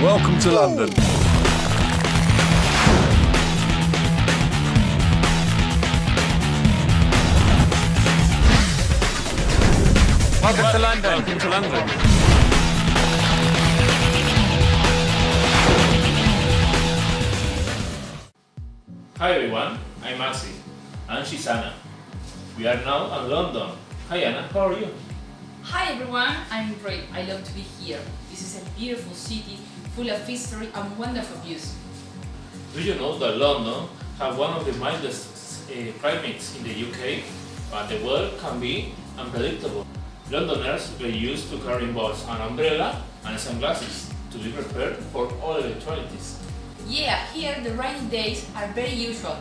Welcome to London. Welcome to London. Welcome to London. Hi everyone, I'm Maxi, and she's Anna. We are now in London. Hi Anna, how are you? Hi everyone, I'm great. I love to be here. This is a beautiful city full of history and wonderful views. Do you know that London has one of the mildest climates in the UK, but the weather can be unpredictable. Londoners get used to carrying both an umbrella and sunglasses to be prepared for all eventualities. Yeah, here the rainy days are very usual.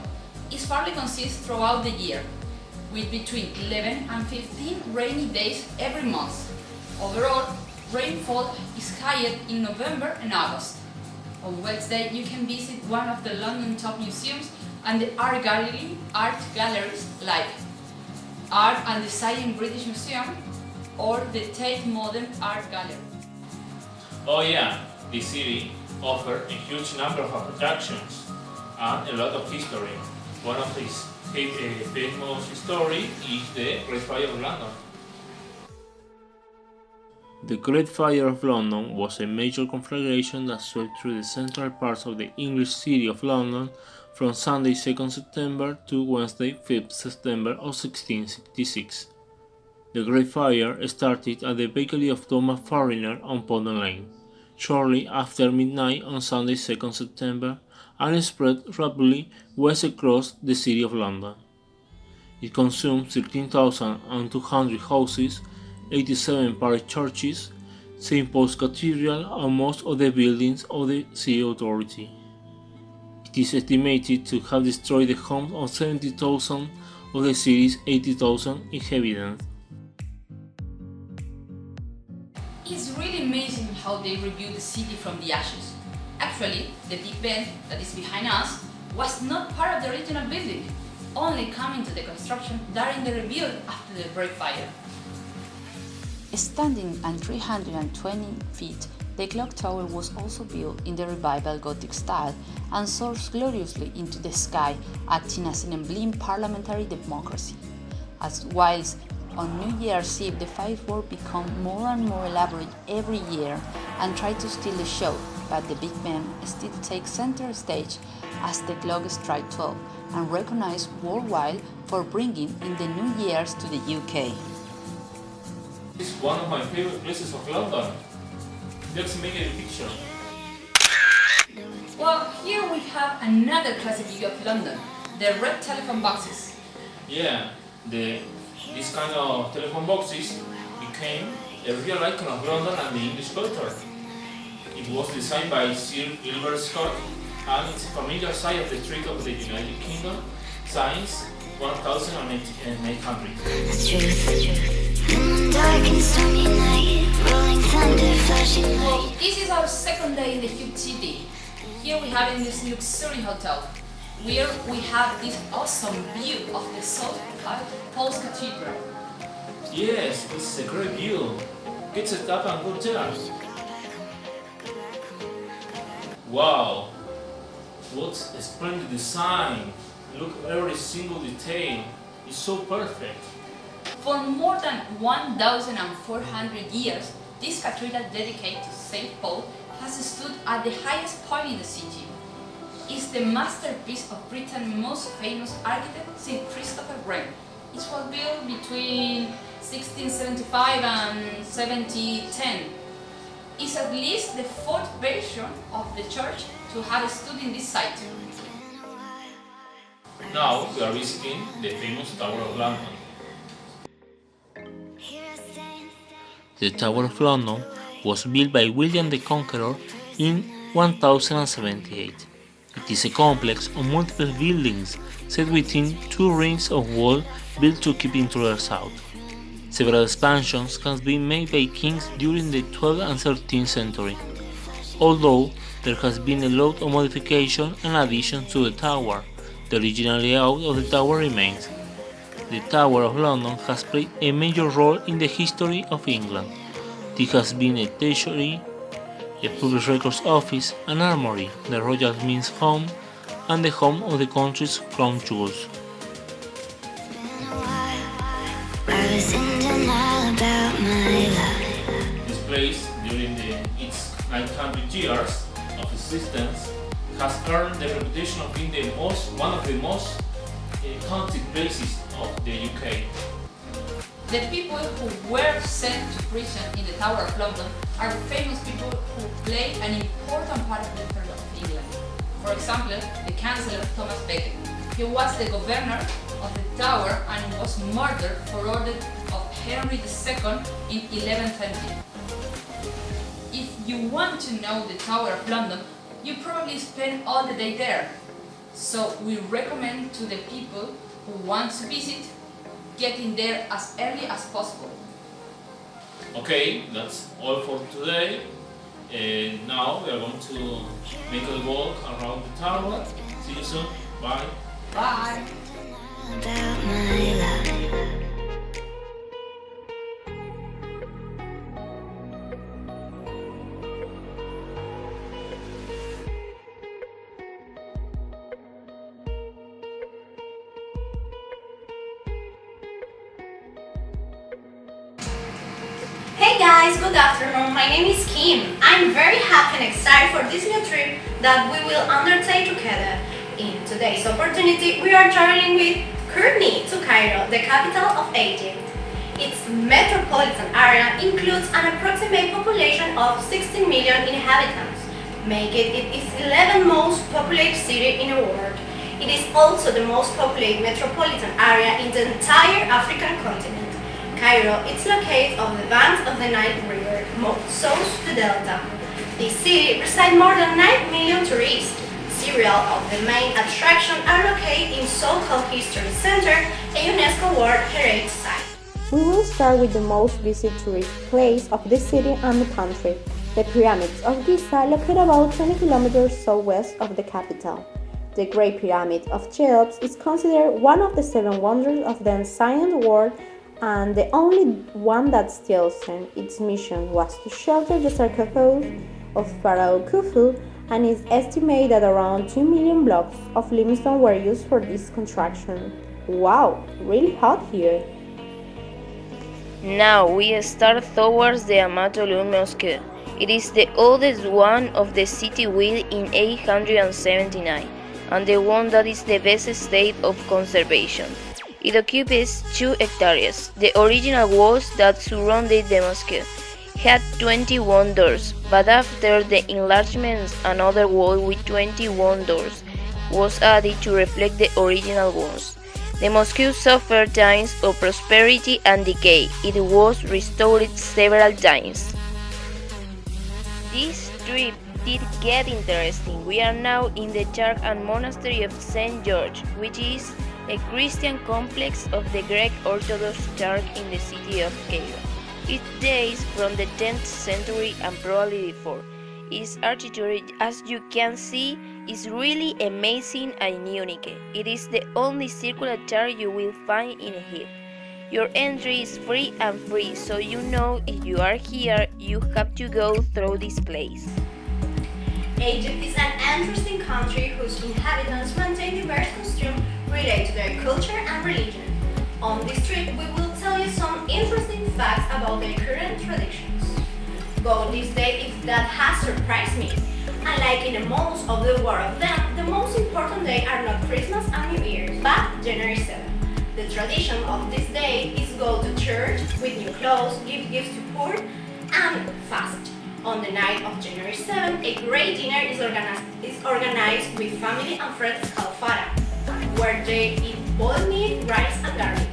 It fairly consists throughout the year, with between 11 and 15 rainy days every month. Overall, rainfall is higher in November and August. On Wednesday, you can visit one of the London top museums and the art galleries like Art and Design British Museum or the Tate Modern Art Gallery. Oh yeah, the city offers a huge number of attractions and a lot of history. One of its famous stories is the Great Fire of London. The Great Fire of London was a major conflagration that swept through the central parts of the English city of London from Sunday 2nd September to Wednesday 5th September of 1666. The Great Fire started at the bakery of Thomas Fariner on Pond Lane, shortly after midnight on Sunday 2nd September, and spread rapidly west across the city of London. It consumed 13,200 houses, 87 parish churches, St. Paul's Cathedral, and most of the buildings of the city authority. It is estimated to have destroyed the homes of 70,000 of the city's 80,000 inhabitants. It's really amazing how they rebuilt the city from the ashes. Actually, the Big Ben that is behind us was not part of the original building, only coming to the construction during the rebuild after the Great Fire. Standing at 320 feet, the clock tower was also built in the Revival Gothic style and soars gloriously into the sky, acting as an emblem of parliamentary democracy. As whilst on New Year's Eve the fireworks become more and more elaborate every year and try to steal the show, but the Big Ben still takes center stage as the clock strikes 12 and recognized worldwide for bringing in the New Year's to the UK. This is one of my favorite places of London. Let's make a picture. Well, here we have another classic view of London, the red telephone boxes. Yeah, this kind of telephone boxes became a real icon of London and the English culture. It was designed by Sir Gilbert Scott and it's a familiar sight of the street of the United Kingdom since 1800. Well, this is our second day in the huge city. Here we have in this luxury hotel, where we have this awesome view of the St. Paul's Cathedral. Yes, this is a great view. Get set up and go there. Wow, what a splendid design. Look at every single detail. It's so perfect. For more than 1,400 years, this cathedral dedicated to St. Paul has stood at the highest point in the city. It's the masterpiece of Britain's most famous architect, St. Christopher Wren. It was built between 1675 and 1710. It's at least the fourth version of the church to have stood in this site. Now we are visiting the famous Tower of London. The Tower of London was built by William the Conqueror in 1078. It is a complex of multiple buildings set within two rings of wall built to keep intruders out. Several expansions have been made by kings during the 12th and 13th century, although there has been a lot of modification and addition to the tower. The original layout of the tower remains. The Tower of London has played a major role in the history of England. It has been a treasury a public records office, an armory, the royal Mint's home, and the home of the country's crown jewels. This place, during its 900 years of existence, has earned the reputation of being one of the most haunted places of the UK. The people who were sent to prison in the Tower of London are famous people who play an important part of the history of England. For example, the Chancellor Thomas Becket. He was the governor of the Tower and was murdered for order of Henry II in 1120. If you want to know the Tower of London, you probably spend all the day there. So we recommend to the people who want to visit getting there as early as possible. Okay, that's all for today. Now we are going to make a walk around the tower. See you soon. Bye. Bye! Hey guys, good afternoon. My name is Kim. I'm very happy and excited for this new trip that we will undertake together. In today's opportunity, we are traveling with Courtney to Cairo, the capital of Egypt. Its metropolitan area includes an approximate population of 16 million inhabitants, making it its 11th most populated city in the world. It is also the most populated metropolitan area in the entire African continent. Cairo is located on the banks of the Nile River, south the delta. This city resides more than 9 million tourists. Several of the main attractions are located in so-called History Center, a UNESCO World Heritage Site. We will start with the most visited tourist place of the city and the country, the Pyramids of Giza, located about 20 kilometers southwest of the capital. The Great Pyramid of Cheops is considered one of the 7 wonders of the ancient world and the only one that still served. Its mission was to shelter the sarcophagus of Pharaoh Khufu, and it's estimated that around 2 million blocks of limestone were used for this construction. Wow, really hot here! Now we start towards the Amatolun Mosque. It is the oldest one of the city built in 879 and the one that is the best state of conservation. It occupies 2 hectares. The original walls that surrounded the mosque had 21 doors, but after the enlargement another wall with 21 doors was added to reflect the original ones. The mosque suffered times of prosperity and decay. It was restored several times. This trip did get interesting. We are now in the church and monastery of St. George, which is a Christian complex of the Greek Orthodox Church in the city of Cairo. It dates from the 10th century and probably before. Its architecture, as you can see, is really amazing and unique. It is the only circular church you will find in Egypt. Your entry is free, so you know if you are here, you have to go through this place. Egypt is an interesting country whose inhabitants maintain diverse customs related to their culture and religion. On this trip, we will tell you some interesting facts about their current traditions. Go this day if that has surprised me. Unlike in the most of the world of them, the most important days are not Christmas and New Year's, but January 7th. The tradition of this day is go to church with new clothes, give gifts to poor, and fast. On the night of January 7th, a great dinner is organized with family and friends called Farah, where they eat boiled meat, rice, and garlic.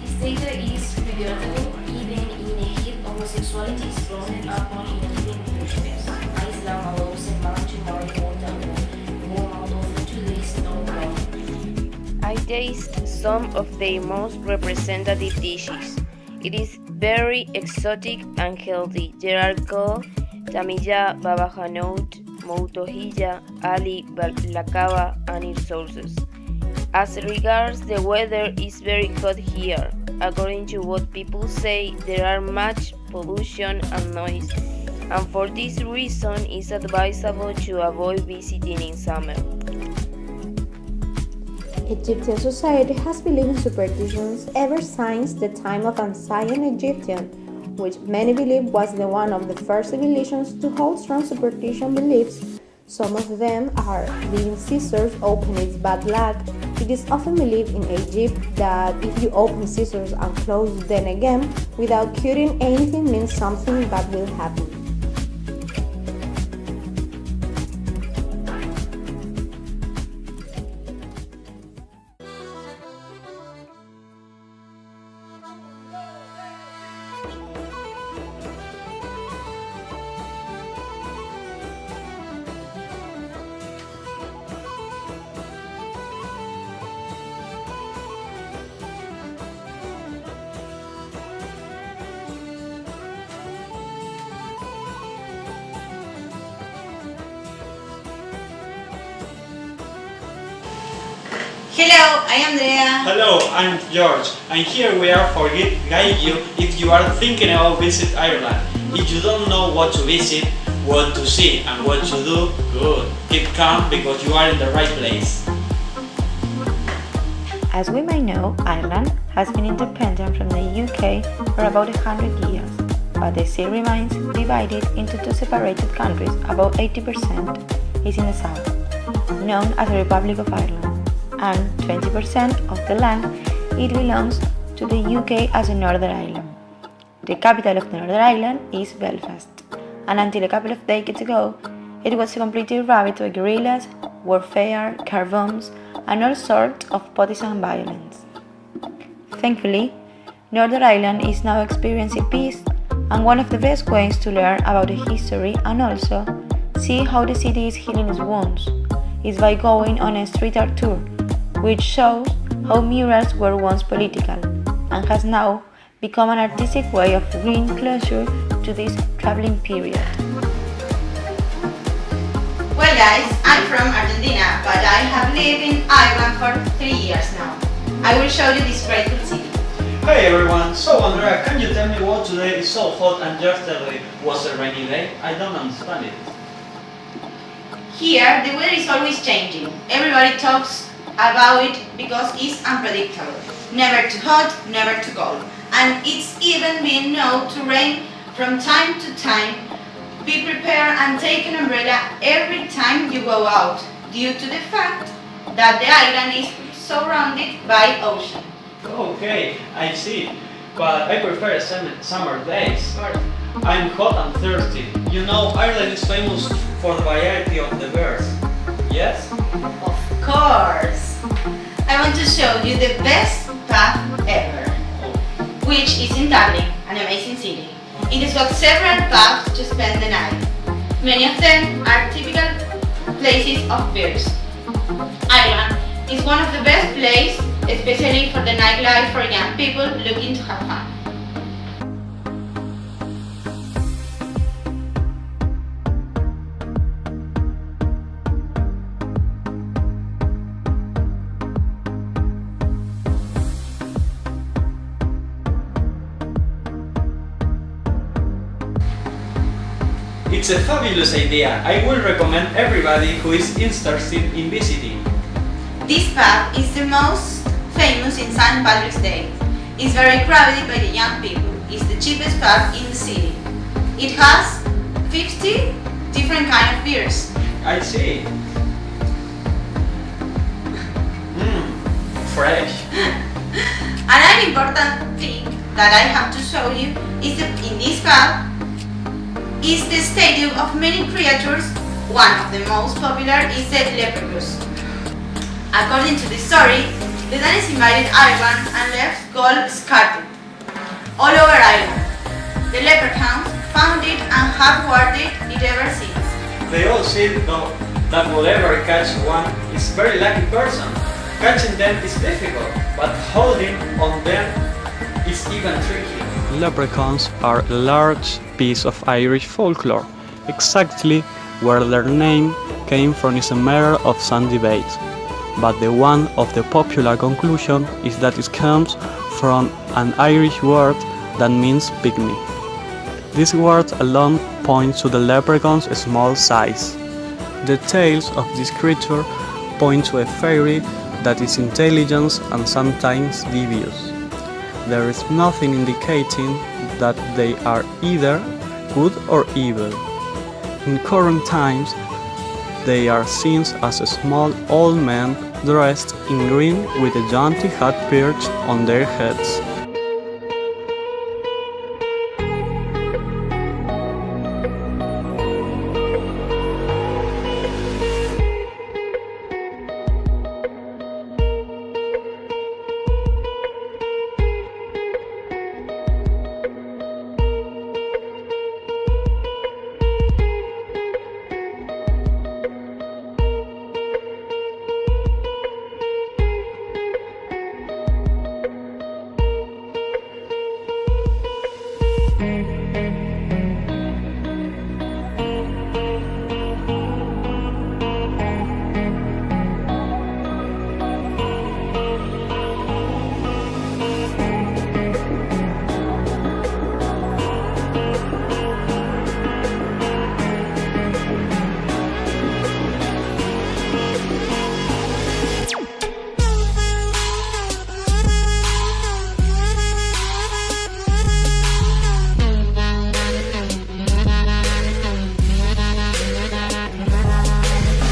This data is periodical. Even in Egypt, homosexuality is frowned upon in Muslim Christians. Islam allows a man to marry more than one out of 2 days non-law. I taste some of their most representative dishes. It is very exotic and healthy. There are called tamilla, baba hanout, moutohija, ali, balakava, and its sauces. As regards the weather, is very hot here. According to what people say, there are much pollution and noise. and for this reason it's advisable to avoid visiting in summer. Egyptian society has believed in superstitions ever since the time of ancient Egyptian, which many believe was one of the first civilizations to hold strong superstition beliefs. Some of them are leaving scissors open is bad luck. It is often believed in Egypt that if you open scissors and close them again without cutting anything means something bad will happen. Hello, I am Andrea. Hello, I'm George, and here we are for guide you if you are thinking about visit Ireland. If you don't know what to visit, what to see, and what to do, good. Keep calm because you are in the right place. As we may know, Ireland has been independent from the UK for about 100 years, but the sea remains divided into two separated countries. About 80% is in the south, known as the Republic of Ireland, and 20% of the land it belongs to the UK as a Northern Ireland. The capital of the Northern Ireland is Belfast, and until a couple of decades ago, it was completely ravaged by guerrillas, warfare, car bombs, and all sorts of partisan violence. Thankfully, Northern Ireland is now experiencing peace, and one of the best ways to learn about the history and also see how the city is healing its wounds is by going on a street art tour, which shows how murals were once political and has now become an artistic way of bringing closure to this troubling period. Well guys, I'm from Argentina, but I have lived in Ireland for 3 years now. I will show you this great city. Hey everyone, so Andrea, can you tell me what today is so hot and yesterday was a rainy day? I don't understand it. Here, the weather is always changing. Everybody talks about it because it's unpredictable. Never too hot, never too cold. And it's even been known to rain from time to time. Be prepared and take an umbrella every time you go out, due to the fact that the island is surrounded by ocean. Okay, I see. But I prefer summer days. I'm hot and thirsty. You know, Ireland is famous for the variety of the birds. Yes? Of course! I want to show you the best pub ever, which is in Dublin, an amazing city. It has got several pubs to spend the night. Many of them are typical places of beers. Ireland is one of the best places, especially for the nightlife for young people looking to have fun. It's a fabulous idea. I will recommend everybody who is interested in visiting. This pub is the most famous in St. Patrick's Day. It's very crowded by the young people. It's the cheapest pub in the city. It has 50 different kind of beers. I see. Fresh. Another important thing that I have to show you is that in this pub is the stadium of many creatures. One of the most popular is the leprechauns. According to the story, the Danes invaded Ireland and left gold scattered all over Ireland. The leprechauns found it and have guarded it ever since. They all say though that whoever catch one is a very lucky person. Catching them is difficult, but holding on them is even tricky. Leprechauns are a large piece of Irish folklore. Exactly where their name came from is a matter of some debate, but the one of the popular conclusion is that it comes from an Irish word that means pygmy. This word alone points to the leprechaun's small size. The tales of this creature point to a fairy that is intelligent and sometimes devious. There is nothing indicating that they are either good or evil. In current times, they are seen as a small old men dressed in green with a jaunty hat perched on their heads.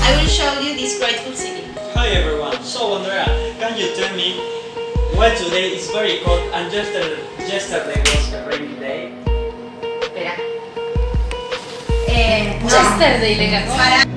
I will show you this grateful city. Hi everyone, so Andrea, can you tell me why today is very cold and yesterday was a rainy day? Espera. Yesterday, le ganó.